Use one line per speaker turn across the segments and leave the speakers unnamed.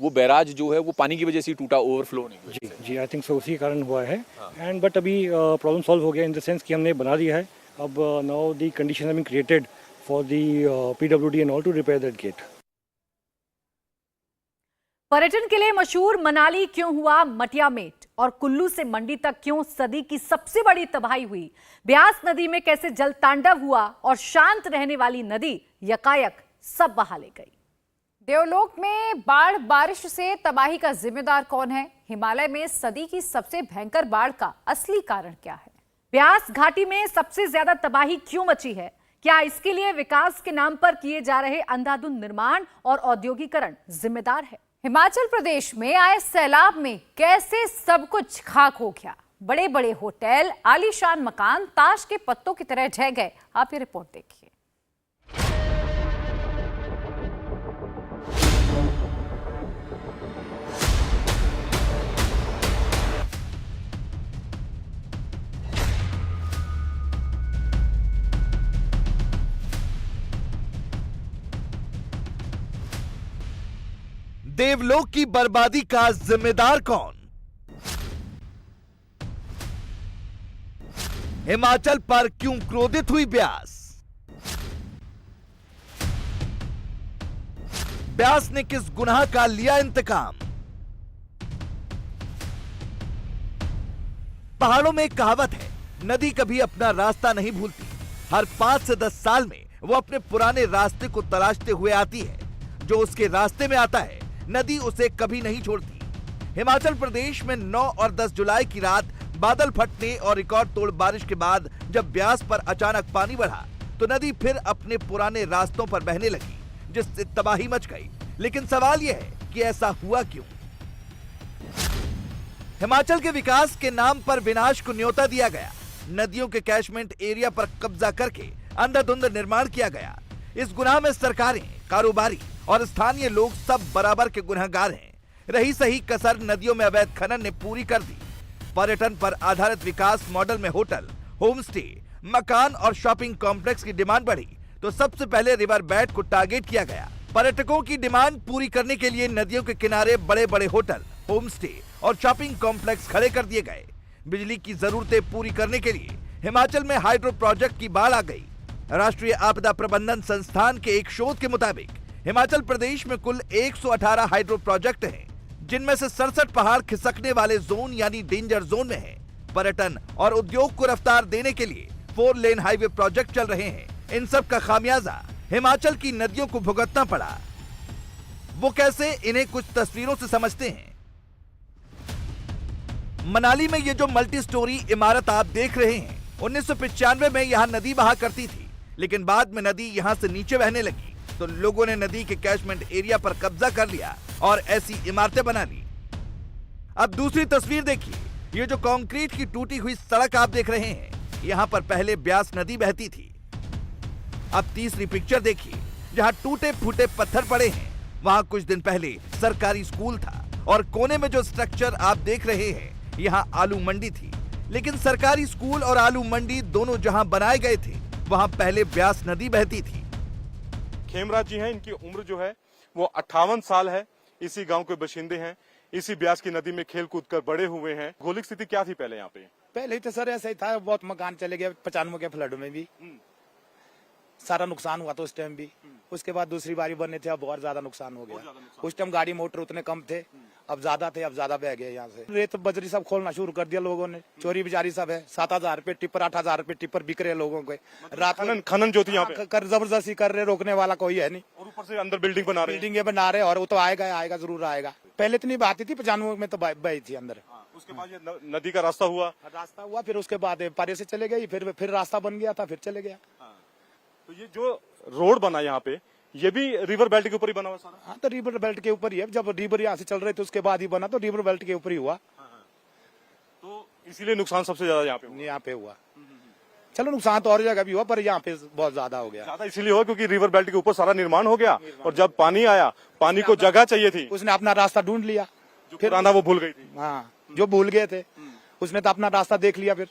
वो बैराज जो है वो पानी की वजह से टूटा, ओवरफ्लो होने की वजह से।
जी आई थिंक सो उसी कारण हुआ है। एंड बट अभी प्रॉब्लम सॉल्व हो गया इन द सेंस कि हमने बना दिया है। अब now the condition have been created for the PWD and all to repair that gate.
पर्यटन के लिए मशहूर मनाली क्यों हुआ मटिया मेट, और कुल्लू से मंडी तक क्यों सदी की सबसे बड़ी तबाही हुई, ब्यास नदी में कैसे जल तांडव हुआ और शांत रहने वाली नदी यकायक सब बहा ले गई।
देवलोक में बाढ़ बारिश से तबाही का जिम्मेदार कौन है? हिमालय में सदी की सबसे भयंकर बाढ़ का असली कारण क्या है?
ब्यास घाटी में सबसे ज्यादा तबाही क्यों मची है? क्या इसके लिए विकास के नाम पर किए जा रहे अंधाधुंध निर्माण और औद्योगिकरण जिम्मेदार है?
हिमाचल प्रदेश में आए सैलाब में कैसे सब कुछ खाक हो गया, बड़े बड़े होटल, आलीशान मकान ताश के पत्तों की तरह ढह गए। आप ये रिपोर्ट देखिए।
देवलोक की बर्बादी का जिम्मेदार कौन? हिमाचल पर क्यों क्रोधित हुई ब्यास? ब्यास ने किस गुनाह का लिया इंतकाम? पहाड़ों में एक कहावत है, नदी कभी अपना रास्ता नहीं भूलती। हर 5 से 10 साल में वो अपने पुराने रास्ते को तलाशते हुए आती है। जो उसके रास्ते में आता है, नदी उसे कभी नहीं छोड़ती। हिमाचल प्रदेश में 9 और 10 जुलाई की रात बादल फटने और रिकॉर्ड तोड़ बारिश के बाद जब ब्यास पर अचानक पानी बढ़ा तो नदी फिर अपने पुराने रास्तों पर बहने लगी, जिससे तबाही मच गई। लेकिन सवाल यह है कि ऐसा हुआ क्यों? हिमाचल के विकास के नाम पर विनाश को न्योता दिया गया। नदियों के कैचमेंट एरिया पर कब्जा करके अंधाधुंध निर्माण किया गया। इस गुनाह में सरकारें, कारोबारी और स्थानीय लोग सब बराबर के गुनहगार हैं। रही सही कसर नदियों में अवैध खनन ने पूरी कर दी। पर्यटन पर आधारित विकास मॉडल में होटल, होम स्टे, मकान और शॉपिंग कॉम्प्लेक्स की डिमांड बढ़ी तो सबसे पहले रिवर बेड को टारगेट किया गया। पर्यटकों की डिमांड पूरी करने के लिए नदियों के किनारे बड़े बड़े होटल, होम स्टे और शॉपिंग कॉम्प्लेक्स खड़े कर दिए गए। बिजली की जरूरतें पूरी करने के लिए हिमाचल में हाइड्रो प्रोजेक्ट की बाढ़ आ गई। राष्ट्रीय आपदा प्रबंधन संस्थान के एक शोध के मुताबिक हिमाचल प्रदेश में कुल 118 हाइड्रो प्रोजेक्ट हैं, जिनमें से 67 पहाड़ खिसकने वाले जोन यानी डेंजर जोन में हैं। पर्यटन और उद्योग को रफ्तार देने के लिए 4 लेन हाईवे प्रोजेक्ट चल रहे हैं। इन सब का खामियाजा हिमाचल की नदियों को भुगतना पड़ा। वो कैसे, इन्हें कुछ तस्वीरों से समझते हैं। मनाली में ये जो मल्टी स्टोरी इमारत आप देख रहे हैं, 1995 में यहाँ नदी बहा करती थी, लेकिन बाद में नदी यहाँ से नीचे बहने लगी तो लोगों ने नदी के कैचमेंट एरिया पर कब्जा कर लिया और ऐसी इमारतें बना ली। अब दूसरी तस्वीर देखिए। ये जो कंक्रीट की टूटी हुई सड़क आप देख रहे हैं, यहाँ पर पहले ब्यास नदी बहती थी। अब तीसरी पिक्चर देखिए, जहाँ टूटे फूटे पत्थर पड़े हैं, वहाँ कुछ दिन पहले सरकारी स्कूल था और कोने में जो स्ट्रक्चर आप देख रहे हैं, यहाँ आलू मंडी थी। लेकिन सरकारी स्कूल और आलू मंडी दोनों जहाँ बनाए गए थे, वहाँ पहले ब्यास नदी बहती थी।
खेमराज जी हैं, इनकी उम्र जो है वो 58 साल है। इसी गांव के बाशिंदे हैं, इसी ब्यास की नदी में खेल कूद कर बड़े हुए हैं। भौगोलिक स्थिति क्या थी पहले यहाँ पे?
पहले ही तो सर ऐसा ही था, बहुत मकान चले गए 95 के फ्लड में भी सारा नुकसान हुआ था उस टाइम भी। उसके बाद दूसरी बारी बनने थे, अब बहुत ज्यादा नुकसान हो गया। उस टाइम गाड़ी मोटर उतने कम थे, अब ज्यादा थे, अब ज्यादा बह गए। यहाँ से रेत बजरी सब खोलना शुरू कर दिया लोगों ने। चोरी बिजारी सब है। 7,000 रुपए टिप्पर, 8,000 रुपए टिप्पर बिक रहे लोगों के। रात
खनन जो थी यहाँ पे
कर जबरदस्ती कर रहे, रोकने वाला कोई है नहीं।
और ऊपर से अंदर बिल्डिंग बना
रहे और वो तो आएगा जरूर आएगा। पहले इतनी बात थी, 95 में तो बही थी अंदर।
उसके बाद ये नदी का रास्ता हुआ,
फिर उसके बाद पारे से चले गई, फिर रास्ता बन गया था, फिर चले गया।
तो ये जो रोड बना यहाँ पे, ये भी रिवर बेल्ट के ऊपर ही बना हुआ सारा?
हाँ, तो रिवर बेल्ट के ऊपर ही है। जब रिवर यहाँ से चल रहे थे उसके बाद ही बना, तो रिवर बेल्ट के ऊपर ही हुआ।
तो इसीलिए नुकसान सबसे ज्यादा यहाँ पे
हुआ। चलो नुकसान तो और जगह भी हुआ, पर यहाँ पे बहुत ज्यादा हो गया।
ज्यादा इसीलिए हुआ क्योंकि रिवर बेल्ट के ऊपर सारा निर्माण हो गया और जब पानी आया, पानी को जगह चाहिए थी,
उसने अपना रास्ता ढूंढ लिया।
फिर आना वो भूल गई थी।
हाँ, जो भूल गए थे उसने तो अपना रास्ता देख लिया। फिर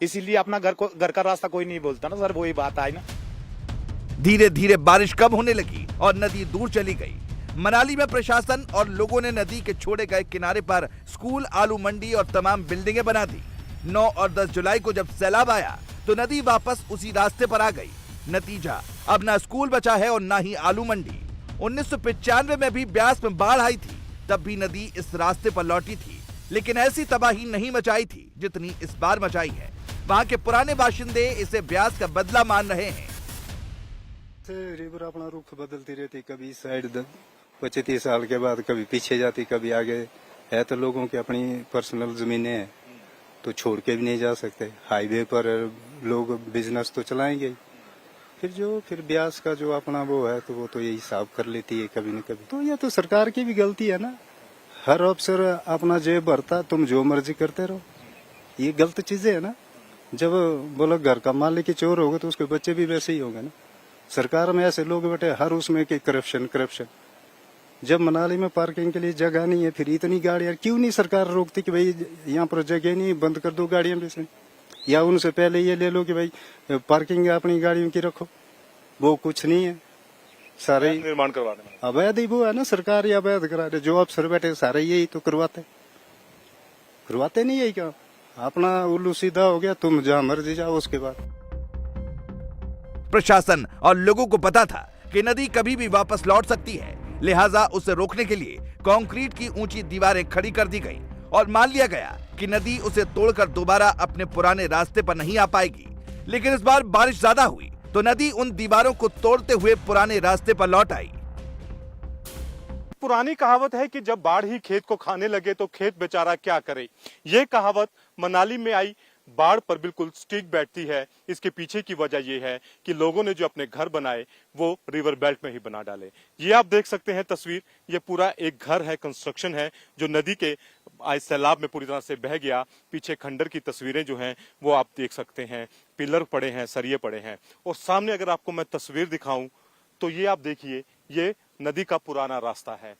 इसीलिए अपना घर का रास्ता कोई नहीं बोलता ना सर, वही बात आई ना।
धीरे धीरे बारिश कम होने लगी और नदी दूर चली गई। मनाली में प्रशासन और लोगों ने नदी के छोड़े गए किनारे पर स्कूल, आलू मंडी और तमाम बिल्डिंगें बना दी। 9 और 10 जुलाई को जब सैलाब आया तो नदी वापस उसी रास्ते पर आ गई। नतीजा, अब ना स्कूल बचा है और ना ही आलू मंडी। 1995 में भी ब्यास में बाढ़ आई थी, तब भी नदी इस रास्ते पर लौटी थी, लेकिन ऐसी तबाही नहीं मचाई थी जितनी इस बार मचाई है। वहाँ के पुराने बाशिंदे इसे ब्यास का बदला मान रहे हैं।
रिवर अपना रुख बदलती रहती, कभी इस साइड 25-30 साल के बाद कभी पीछे जाती, कभी आगे। है तो लोगों की अपनी पर्सनल जमीनें हैं, तो छोड़ के भी नहीं जा सकते। हाईवे पर लोग बिजनेस तो चलाएंगे, फिर ब्यास का जो अपना वो है तो वो तो ये हिसाब कर लेती है कभी न कभी। तो ये तो सरकार की भी गलती है ना, हर अफसर अपना जेब भरता, तुम जो मर्जी करते रहो, ये गलत चीजें है ना। जब बोलो घर का मालिक चोर होगा तो उसके बच्चे भी वैसे ही होंगे ना। सरकार में ऐसे लोग बैठे हर उसमें कि करप्शन। जब मनाली में पार्किंग के लिए जगह नहीं है, फिर इतनी गाड़ियां क्यों नहीं सरकार रोकती कि भाई यहाँ पर जगह नहीं, बंद कर दो गाड़ियां भी से, या उनसे पहले ये ले लो कि भाई पार्किंग अपनी गाड़ियों की रखो। वो कुछ नहीं है, सारे
निर्माण करवा देना
अवैध ही वो है ना, सरकार ही अवैध करा रहे। जो अफसर बैठे सारे यही तो करवाते नहीं है क्या? अपना उल्लू सीधा हो गया, तुम जहाँ मर्जी जाओ। उसके बाद
प्रशासन और लोगों को पता था कि नदी कभी भी वापस लौट सकती है, लिहाजा उसे रोकने के लिए कंक्रीट की ऊंची दीवारें खड़ी कर दी गईं और मान लिया गया कि नदी उसे तोड़कर दोबारा अपने पुराने रास्ते पर नहीं आ पाएगी। लेकिन इस बार बारिश ज्यादा हुई तो नदी उन दीवारों को तोड़ते हुए पुराने रास्ते पर लौट आई।
पुरानी कहावत है कि जब बाढ़ ही खेत को खाने लगे तो खेत बेचारा क्या करे। ये कहावत मनाली में आई बाढ़ पर बिल्कुल स्टिक बैठती है। इसके पीछे की वजह यह है कि लोगों ने जो अपने घर बनाए वो रिवर बेल्ट में ही बना डाले। ये आप देख सकते हैं तस्वीर, ये पूरा एक घर है, कंस्ट्रक्शन है जो नदी के आज सैलाब में पूरी तरह से बह गया। पीछे खंडर की तस्वीरें जो हैं वो आप देख सकते हैं, पिलर पड़े हैं, सरिये पड़े हैं। और सामने अगर आपको मैं तस्वीर दिखाऊं तो ये आप देखिए, ये नदी का पुराना रास्ता है।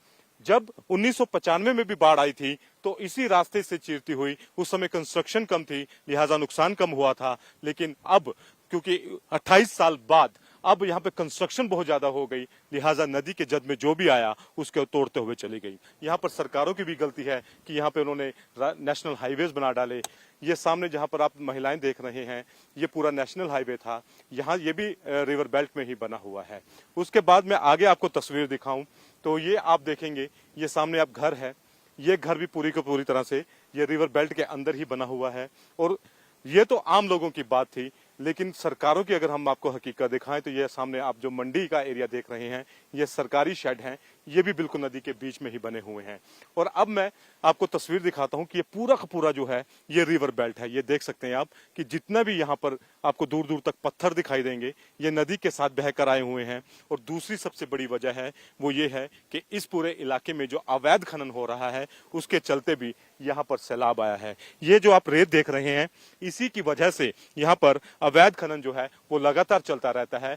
जब 1995 में भी बाढ़ आई थी तो इसी रास्ते से चीरती हुई, उस समय कंस्ट्रक्शन कम थी लिहाजा नुकसान कम हुआ था। लेकिन अब क्योंकि 28 साल बाद अब यहाँ पे कंस्ट्रक्शन बहुत ज्यादा हो गई, लिहाजा नदी के जद में जो भी आया उसके तोड़ते हुए चली गई। यहाँ पर सरकारों की भी गलती है कि यहाँ पे उन्होंने नेशनल हाईवेज बना डाले। ये सामने जहाँ पर आप महिलाएं देख रहे हैं ये पूरा नेशनल हाईवे था, यहाँ ये भी रिवर बेल्ट में ही बना हुआ है। उसके बाद मैं आगे आपको तस्वीर दिखाऊं तो ये आप देखेंगे, ये सामने आप घर है, ये घर भी पूरी की पूरी तरह से ये रिवर बेल्ट के अंदर ही बना हुआ है। और ये तो आम लोगों की बात थी, लेकिन सरकारों की अगर हम आपको हकीकत दिखाएं तो ये सामने आप जो मंडी का एरिया देख रहे हैं ये सरकारी शेड हैं, ये भी बिल्कुल नदी के बीच में ही बने हुए हैं। और अब मैं आपको तस्वीर दिखाता हूं कि ये पूरा का पूरा जो है ये रिवर बेल्ट है। ये देख सकते हैं आप कि जितना भी यहाँ पर आपको दूर दूर तक पत्थर दिखाई देंगे ये नदी के साथ बहकर आए हुए हैं। और दूसरी सबसे बड़ी वजह है वो ये है कि इस पूरे इलाके में जो अवैध खनन हो रहा है उसके चलते भी यहाँ पर सैलाब आया है। ये जो आप रेत देख रहे हैं इसी की वजह से यहाँ पर अवैध खनन जो है वो लगातार चलता रहता है।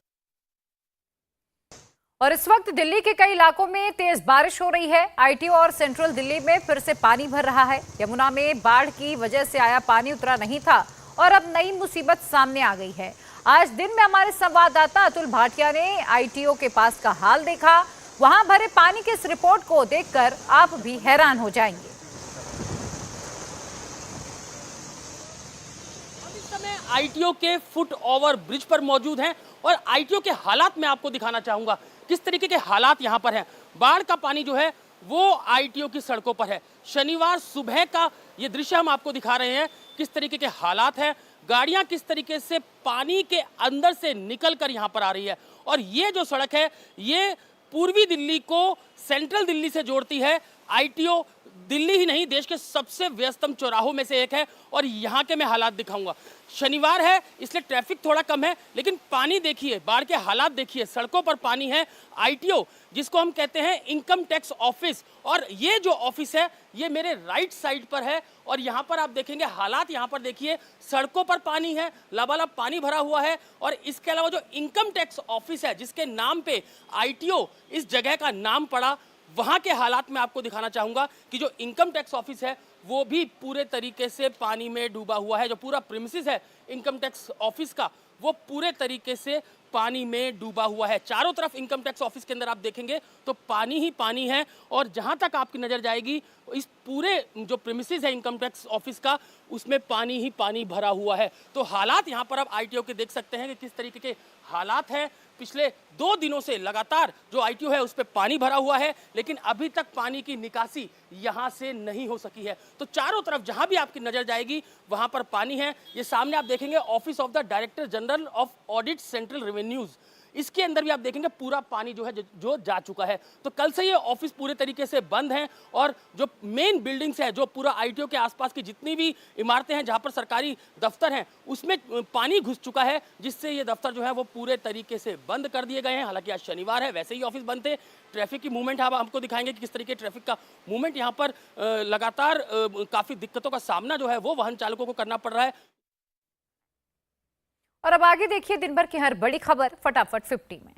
और इस वक्त दिल्ली के कई इलाकों में तेज बारिश हो रही है। आईटीओ और सेंट्रल दिल्ली में फिर से पानी भर रहा है। यमुना में बाढ़ की वजह से आया पानी उतरा नहीं था और अब नई मुसीबत सामने आ गई है। आज दिन में हमारे संवाददाता अतुल भाटिया ने आईटीओ के पास का हाल देखा। वहां भरे पानी की इस रिपोर्ट को देखकर आप भी हैरान हो जाएंगे।
आईटीओ के फुट ओवर ब्रिज पर मौजूद हैं और आईटीओ के हालात मैं आपको दिखाना चाहूंगा किस तरीके के हालात यहां पर हैं। बाढ़ का पानी जो है वो आईटीओ की सड़कों पर है। शनिवार सुबह का ये दृश्य हम आपको दिखा रहे हैं किस तरीके के हालात हैं। गाड़ियां किस तरीके से पानी के अंदर से निकलकर यहां पर आ रही है। और ये जो सड़क है ये पूर्वी दिल्ली को सेंट्रल दिल्ली से जोड़ती है। आईटीओ दिल्ली ही नहीं देश के सबसे व्यस्तम चौराहों में से एक है और यहाँ के मैं हालात दिखाऊंगा। शनिवार है इसलिए ट्रैफिक थोड़ा कम है, लेकिन पानी देखिए, बाढ़ के हालात देखिए, सड़कों पर पानी है। आईटीओ जिसको हम कहते हैं इनकम टैक्स ऑफिस, और ये जो ऑफिस है ये मेरे राइट साइड पर है और यहाँ पर आप देखेंगे हालात, यहाँ पर देखिए सड़कों पर पानी है, लबालब पानी भरा हुआ है। और इसके अलावा जो इनकम टैक्स ऑफिस है जिसके नाम पे आईटीओ इस जगह का नाम पड़ा, वहां के हालात में आपको दिखाना चाहूंगा कि जो इनकम टैक्स ऑफिस है वो भी पूरे तरीके से पानी में डूबा हुआ है। जो पूरा प्रीमिसेस है इनकम टैक्स ऑफिस का वो पूरे तरीके से पानी में डूबा हुआ है। चारों तरफ इनकम टैक्स ऑफिस के अंदर आप देखेंगे तो पानी ही पानी है और जहां तक आपकी नजर जाएगी इस पूरे जो प्रीमिसेस है इनकम टैक्स ऑफिस का उसमें पानी ही पानी भरा हुआ है। तो हालात यहां पर आप आईटीओ के देख सकते हैं कि किस तरीके के हालात हैं। पिछले 2 दिनों से लगातार जो आईटीओ है उस पर पानी भरा हुआ है, लेकिन अभी तक पानी की निकासी यहां से नहीं हो सकी है। तो चारों तरफ जहां भी आपकी नजर जाएगी वहां पर पानी है। ये सामने आप देखेंगे office of the director general of audit central revenues, इसके अंदर भी आप देखेंगे पूरा पानी जो है जो जा चुका है। तो कल से ये ऑफिस पूरे तरीके से बंद हैं और जो मेन बिल्डिंग्स है, जो पूरा आईटीओ के आसपास की जितनी भी इमारतें हैं जहां पर सरकारी दफ्तर हैं उसमें पानी घुस चुका है, जिससे ये दफ्तर जो है वो पूरे तरीके से बंद कर दिए गए हैं। हालांकि आज शनिवार है, वैसे ही ऑफिस बंद थे। ट्रैफिक की मूवमेंट हमको दिखाएंगे कि किस तरीके ट्रैफिक का मूवमेंट यहाँ पर लगातार काफी दिक्कतों का सामना जो है वो वाहन चालकों को करना पड़ रहा है।
और अब आगे देखिए दिन भर की हर बड़ी खबर फटाफट 50 में।